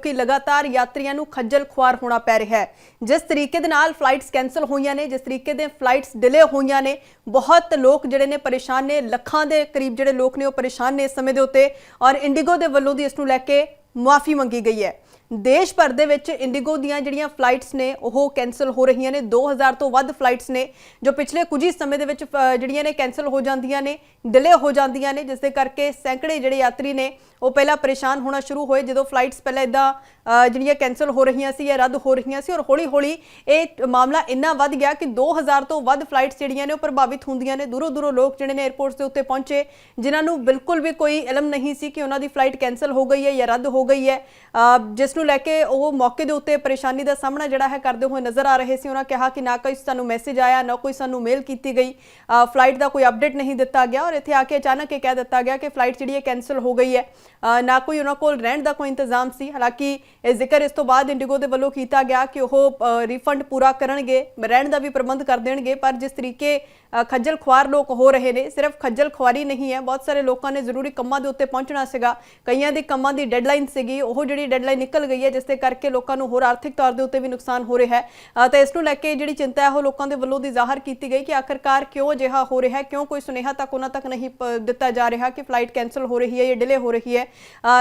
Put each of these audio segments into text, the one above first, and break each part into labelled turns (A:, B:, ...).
A: क्योंकि लगातार यात्रियों को खज्जल खुआर होना पै रहा है। जिस तरीके दे नाल फ्लाइट्स कैंसल हुई ने, जिस तरीके दे फ्लाइट्स डिले हुई ने, बहुत लोग जिहड़े ने परेशान ने, लखां दे करीब जिहड़े लोग ने परेशान ने इस समय दे उत्ते। और इंडिगो दे वल्लों दी इस नूं लैके मुआफ़ी मंगी गई है। देश भर दे विच इंडिगो दीयां जिहड़ियां फ्लाइट्स ने ओह कैंसल हो रही ने। 2000 तो वध फ्लाइट्स ने जो पिछले कुछ ही समय दे विच जिहड़ियां ने कैंसल हो जांदियां ने, डिले हो जांदियां ने, जिस दे करके सैकड़े जिहड़े यात्री ने वो पहला परेशान होना शुरू होए जदों फ्लाइट्स पहले इदां जिहड़ियां कैंसल हो रही सी या रद्द हो रही सी। और हौली हौली ये मामला इन्ना वध गया कि 2000 तो वध फ्लाइट्स जिहड़ियां ने प्रभावित होंदियां ने। दूरों दूरों लोग जिहड़े ने एयरपोर्ट्स के उत्ते पहुंचे जिन्हां नूं बिल्कुल भी कोई इलम नहीं सी कि उन्हां दी फ्लाइट कैंसल हो गई है या रद्द हो गई है, जिस नूं लैके वो मौके दे उत्ते परेशानी का सामना जिहड़ा है करदे हुए नज़र आ रहे सी। उन्होंने कहा कि ना कोई सानू मैसेज आया, ना कोई सानू मेल की गई, फ्लाइट का कोई अपडेट नहीं दिता गया। और इत्थे आके अचानक ये कह दिता गया कि फ्लाइट जिहड़ी कैंसल हो गई है, ना कोई उन्होंने कोल रहण दा कोई इंतजाम सी। हालांकि जिक्र इस तो बाद इंडिगो दे वल्लों कीता गया कि वह रिफंड पूरा करनगे, रहण दा भी प्रबंध कर देणगे। पर जिस तरीके खज्जल खुआर लोग हो रहे हैं, सिर्फ खज्जल खुआरी नहीं है, बहुत सारे लोगों ने जरूरी कामों के उत्ते पहुंचना सीगा, कईयां दी कामों की डेडलाइन सीगी, वो जिहड़ी डेडलाइन निकल गई है, जिसके करके लोगों को होर आर्थिक तौर के उत्ते भी नुकसान हो रहा है। तो इस नूं लैके जिहड़ी चिंता है वो लोगों के वल्लों दी जाहिर की गई कि आखिरकार क्यों अजिहा हो रहा है, क्यों कोई सुनेहा तक उन्हां तक नहीं दिता जा रहा कि फ्लाइट कैंसल हो रही है या डिले हो रही है।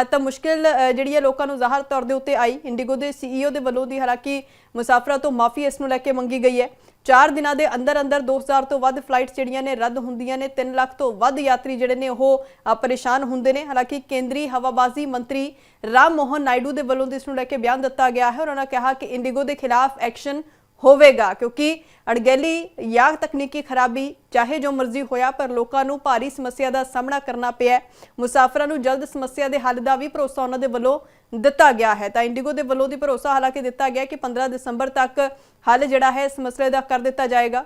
A: तो मुश्किल जिहड़ी है लोगों को जाहिर तौर के उत्ते आई। इंडिगो के CEO के वल्लों दी हालांकि मुसाफिरां तो माफ़ी इस नूं लैके मंगी गई है। 4 दिनों के अंदर अंदर 2000 तो वध फ्लाइट्स जिहड़ियां ने रद्द होंदियां ने, 3 लाख तो वध यात्री जिहड़े ने वो परेशान होंदे ने। हालांकि केंद्रीय हवाबाजी मंत्री राम मोहन नायडू के वल्लों इस नूं लैके बयान दिता गया है। उन्होंने कहा कि इंडिगो के खिलाफ एक्शन होवेगा क्योंकि अड़गैली या तकनीकी खराबी चाहे जो मर्जी होया पर लोगों को भारी समस्या का सामना करना पिया। मुसाफिरां नूं जल्द समस्या के हल का भी भरोसा उन्होंने वल्लों दिता गया है। तो इंडिगो के वल्लों भी भरोसा हालांकि दिता गया कि 15 दिसंबर तक हल जिहड़ा है इस मसले का कर दिता जाएगा।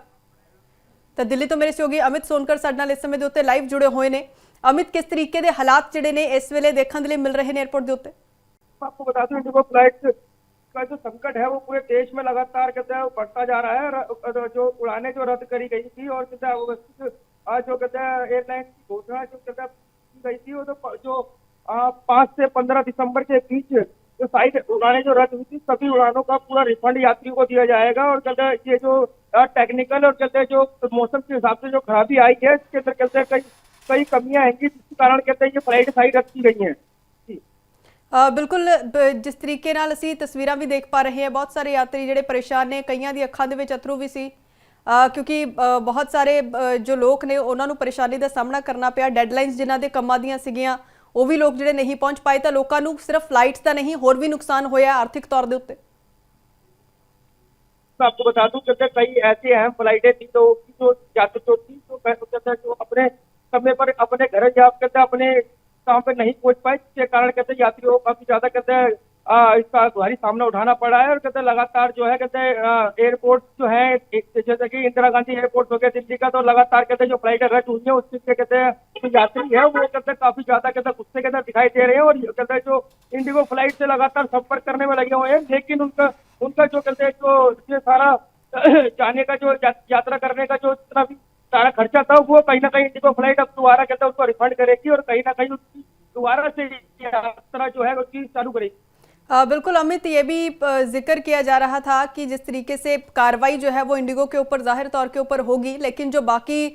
A: तो दिल्ली तो मेरे सहयोगी अमित सोनकर साडे नाल इस समय के उत्ते लाइव जुड़े हुए हैं। अमित, किस तरीके के हालात जिहड़े ने इस वेले देखने के लिए मिल रहे हैं एयरपोर्ट के उत्ते?
B: आपको बता दूं इंडिगो फ्लाइट का जो संकट है वो पूरे देश में लगातार कहते हैं बढ़ता जा रहा है। जो उड़ानें जो रद्द करी गई थी और कहते हैं आज जो कहते हैं एयरलाइन की घोषणा जो कहते हैं की गई थी वो जो 5 से 15 दिसंबर के बीच जो साइड उड़ानें जो रद्द हुई थी सभी उड़ानों का पूरा रिफंड यात्रियों को दिया जाएगा। और कहते हैं ये जो टेक्निकल और कहते हैं जो मौसम के हिसाब से जो खराबी आई है इसके अंदर कहते हैं कई कमियां आएंगी जिसके कारण कहते हैं ये फ्लाइट साइड रद्द की गई है।
A: बिल्कुल, जिस तरीके नाल असीं तस्वीरां भी देख पा रहे हैं, बहुत सारे यात्री जिहड़े परेशान ने, कईयां दी अखां दे विच अथरू भी सी क्योंकि बहुत सारे जो लोग ने उन्होंने परेशानी का सामना करना पिया। डेडलाइनस जिन्हां दे कम्मां दियां सीगियां वो भी लोग जिहड़े नहीं पहुंच पाए। तो लोगों को सिर्फ फ्लाइट्स का नहीं होर भी नुकसान होया आर्थिक तौर के उत्ते।
B: आपको बता दूं कहते कई ऐसे अहम फ्लाइटें थी जो यात्री जो थी जो अपने समय पर अपने घर या कहते अपने काम पे नहीं पहुंच पाए, जिसके कारण कहते यात्रियों को काफी ज्यादा कहते हैं इसका भारी सामना उठाना पड़ा है। और कहते लगातार जो है कहते एयरपोर्ट जो है जैसे कि इंदिरा गांधी एयरपोर्ट हो गया दिल्ली का, तो लगातार कहते जो फ्लाइटें रद्द हुई है उससे कहते हैं जो यात्री है वो कहते काफी ज्यादा कहते गुस्से कहते दिखाई दे रहे हैं। और कहते जो इंडिगो फ्लाइट से लगातार संपर्क करने में लगे हुए हैं, लेकिन उनका जो कहते जो ये सारा जाने का जो यात्रा करने का जो जितना भी सारा खर्चा था वो कहीं ना कहीं इंडिगो फ्लाइट अब दोबारा कहते हैं उसको रिफंड करेगी और कहीं ना कहीं उसकी दोबारा से यात्रा जो है उसकी चालू करेगी।
A: बिल्कुल अमित, ये भी जिक्र किया जा रहा था कि जिस तरीके से कार्रवाई जो है वो इंडिगो के ऊपर जाहिर तौर के ऊपर होगी, लेकिन जो बाकी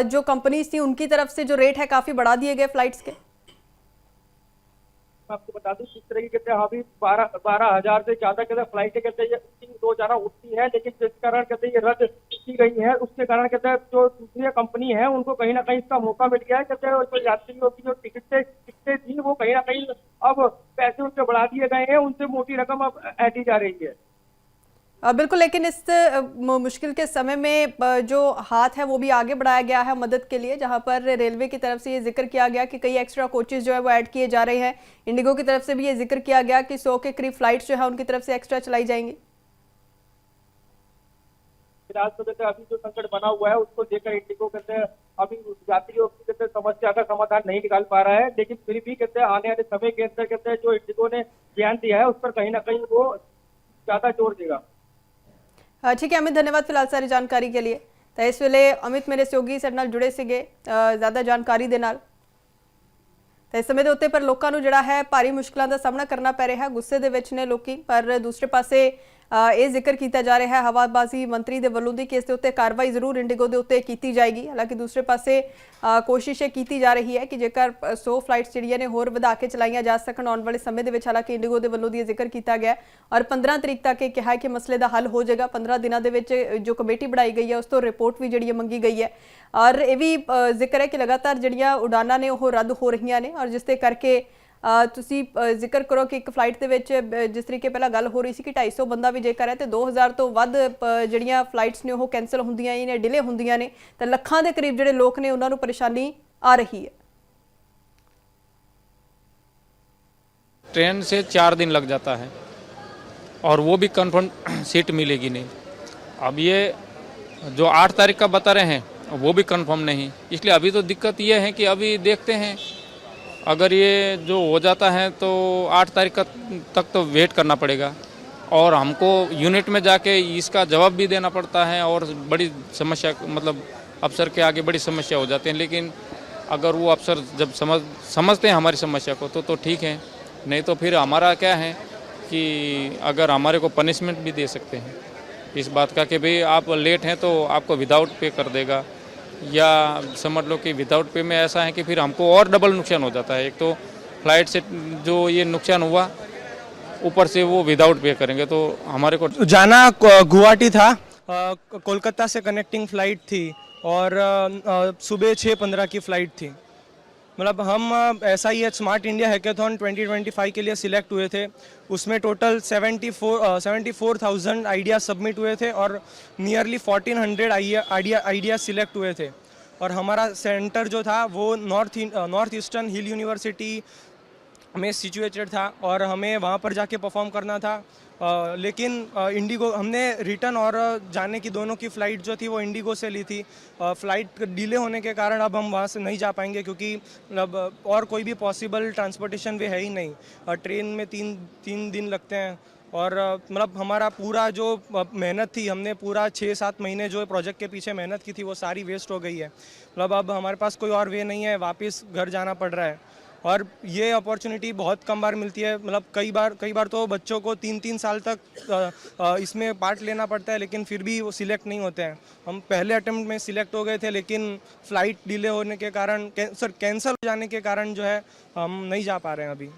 A: जो कंपनीज थी उनकी तरफ से जो रेट है काफी बढ़ा दिए गए फ्लाइट्स के।
B: आपको बता दूं इस तरह की कहते हैं अभी 12,000 से ज्यादा कहते फ्लाइटें कहते हैं रोजाना उठती है, लेकिन जिस कारण कहते हैं ये रद्द की गई है उसके कारण कहते हैं जो दूसरी कंपनी है उनको कहीं ना कहीं इसका मौका मिल गया है। कहते हैं जो यात्रियों की जो टिकटें थी वो कहीं ना कहीं अब पैसे उनसे बढ़ा दिए गए हैं, उनसे मोटी रकम अब ऐंठी जा रही है।
A: बिल्कुल, लेकिन इस मुश्किल के समय में जो हाथ है वो भी आगे बढ़ाया गया है मदद के लिए, जहां पर रेलवे की तरफ से ये जिक्र किया गया कि कई एक्स्ट्रा कोचेज जो है वो ऐड किए जा रहे हैं। इंडिगो की तरफ से भी ये जिक्र किया गया कि 100 के करीब फ्लाइट्स जो है उनकी तरफ से एक्स्ट्रा चलाई जाएंगी।
B: फिलहाल तो कहते अभी जो संकट बना हुआ है उसको देखकर इंडिगो कहते हैं अभी यात्रियों की कहते समस्या का समाधान नहीं निकाल पा रहा है, लेकिन फिर भी कहते हैं आने वाले समय के अंदर कहते हैं जो इंडिगो ने बयान दिया है उस पर कहीं ना कहीं वो ज्यादा जोर देगा।
A: ठीक है अमित, धन्यवाद फिलहाल सारी जानकारी के लिए। तो इस वेले अमित मेरे सहयोगी साडे नाल जुड़े सीगे ज़्यादा जानकारी दे नाल। ਤਾਂ ਇਸ ਸਮੇਂ ਦੇ ਉੱਤੇ ਪਰ ਲੋਕਾਂ ਨੂੰ ਜਿਹੜਾ ਹੈ ਭਾਰੀ ਮੁਸ਼ਕਲਾਂ ਦਾ ਸਾਹਮਣਾ ਕਰਨਾ ਪੈ ਰਿਹਾ ਹੈ। ਗੁੱਸੇ ਦੇ ਵਿੱਚ ਨੇ ਲੋਕੀ, ਪਰ ਦੂਸਰੇ ਪਾਸੇ ਇਹ ਜ਼ਿਕਰ ਕੀਤਾ ਜਾ ਰਿਹਾ ਹੈ ਹਵਾਬਾਜ਼ੀ ਮੰਤਰੀ ਦੇ ਵੱਲੋਂ ਦੀ ਕਿ ਇਸ ਦੇ ਉੱਤੇ ਕਾਰਵਾਈ ਜ਼ਰੂਰ ਇੰਡੀਗੋ ਦੇ ਉੱਤੇ ਕੀਤੀ ਜਾਏਗੀ। ਹਾਲਾਂਕਿ ਦੂਸਰੇ ਪਾਸੇ ਕੋਸ਼ਿਸ਼ ਇਹ ਕੀਤੀ ਜਾ ਰਹੀ ਹੈ ਕਿ ਜੇਕਰ 100 ਫਲਾਈਟਸ ਜਿਹੜੀਆਂ ਨੇ ਹੋਰ ਵਧਾ ਕੇ ਚਲਾਈਆਂ ਜਾ ਸਕਣ ਆਉਣ ਵਾਲੇ ਸਮੇਂ ਦੇ ਵਿੱਚ। ਹਾਲਾਂਕਿ ਇੰਡੀਗੋ ਦੇ ਵੱਲੋਂ ਦੀ ਇਹ ਜ਼ਿਕਰ ਕੀਤਾ ਗਿਆ ਔਰ 15 ਤਰੀਕ ਤੱਕ ਇਹ ਕਿਹਾ ਕਿ ਮਸਲੇ ਦਾ ਹੱਲ ਹੋ ਜਾਏਗਾ। 15 ਦਿਨਾਂ ਦੇ ਵਿੱਚ ਜੋ ਕਮੇਟੀ ਬਣਾਈ ਗਈ ਹੈ ਉਸ ਤੋਂ ਰਿਪੋਰਟ ਵੀ ਜਿਹੜੀ ਹੈ ਮੰਗੀ ਗਈ ਹੈ ਔਰ ਇਹ ਵੀ ਜ਼ਿਕਰ ਹੈ ਕਿ ਲਗਾਤਾਰ ਜਿਹੜੀਆਂ ਉਡਾਨਾਂ ਨੇ ਉਹ ਰੱਦ ਹੋ ਰਹੀਆਂ ਨੇ ਔਰ ਜਿਸ ਦੇ ਕਰਕੇ ਤੁਸੀਂ ਜ਼ਿਕਰ ਕਰੋ ਕਿ ਇੱਕ ਫਲਾਈਟ ਦੇ ਵਿੱਚ ਜਿਸ ਤਰੀਕੇ ਪਹਿਲਾਂ ਗੱਲ ਹੋ ਰਹੀ ਸੀ ਕਿ 250 ਬੰਦਾ ਵੀ ਜੇਕਰ ਹੈ ਤੇ 2000 ਤੋਂ ਵੱਧ ਜਿਹੜੀਆਂ ਫਲਾਈਟਸ ਨੇ ਉਹ ਕੈਂਸਲ ਹੁੰਦੀਆਂ ਹੀ ਨੇ, ਡਿਲੇ ਹੁੰਦੀਆਂ ਨੇ ਤਾਂ ਲੱਖਾਂ ਦੇ ਕਰੀਬ ਜਿਹੜੇ ਲੋਕ ਨੇ ਉਹਨਾਂ ਨੂੰ ਪਰੇਸ਼ਾਨੀ ਆ ਰਹੀ है।
C: ट्रेन से 4 दिन लग जाता है और वो भी कंफर्म सीट मिलेगी नहीं। अब ये जो 8 तारीख का बता रहे हैं वो भी कंफर्म नहीं, इसलिए अभी तो दिक्कत ये है कि अभी देखते हैं अगर ये जो हो जाता है तो 8 तारीख तक तो वेट करना पड़ेगा और हमको यूनिट में जाके इसका जवाब भी देना पड़ता है और बड़ी समस्या, मतलब अफसर के आगे बड़ी समस्या हो जाती है। लेकिन अगर वो अफसर जब समझते हैं हमारी समस्या को तो ठीक है, नहीं तो फिर हमारा क्या है कि अगर हमारे को पनिशमेंट भी दे सकते हैं इस बात का कि भाई आप लेट हैं तो आपको विदाउट पे कर देगा, या समझ लो कि विदाउट पे में ऐसा है कि फिर हमको और डबल नुकसान हो जाता है। एक तो फ्लाइट से जो ये नुकसान हुआ ऊपर से वो विदाउट पे करेंगे तो हमारे को
D: जाना गुवाहाटी था, कोलकाता से कनेक्टिंग फ़्लाइट थी और सुबह 6:15 की फ़्लाइट थी। मतलब हम SIH स्मार्ट इंडिया हैकेथॉन 2025 के लिए सिलेक्ट हुए थे। उसमें टोटल 74,000 आइडिया सबमिट हुए थे और नियरली 1400 आइडिया सिलेक्ट हुए थे। और हमारा सेंटर जो था वो नॉर्थ ईस्टर्न हिल यूनिवर्सिटी में सिचुएटेड था और हमें वहाँ पर जाके परफॉर्म करना था। लेकिन इंडिगो हमने रिटर्न और जाने की दोनों की फ़्लाइट जो थी वो इंडिगो से ली थी। फ़्लाइट डिले होने के कारण अब हम वहाँ से नहीं जा पाएंगे क्योंकि मतलब और कोई भी पॉसिबल ट्रांसपोर्टेशन वे है ही नहीं। ट्रेन में तीन दिन लगते हैं और मतलब हमारा पूरा जो मेहनत थी, हमने पूरा 6-7 महीने जो प्रोजेक्ट के पीछे मेहनत की थी वो सारी वेस्ट हो गई है। मतलब अब हमारे पास कोई और वे नहीं है, वापस घर जाना पड़ रहा है और ये अपॉर्चुनिटी बहुत कम बार मिलती है। मतलब कई बार तो बच्चों को 3-3 साल तक इसमें पार्ट लेना पड़ता है लेकिन फिर भी वो सिलेक्ट नहीं होते हैं। हम पहले अटेम्प्ट में सिलेक्ट हो गए थे लेकिन फ़्लाइट डिले होने के कारण कैंसिल हो जाने के कारण जो है हम नहीं जा पा रहे हैं अभी।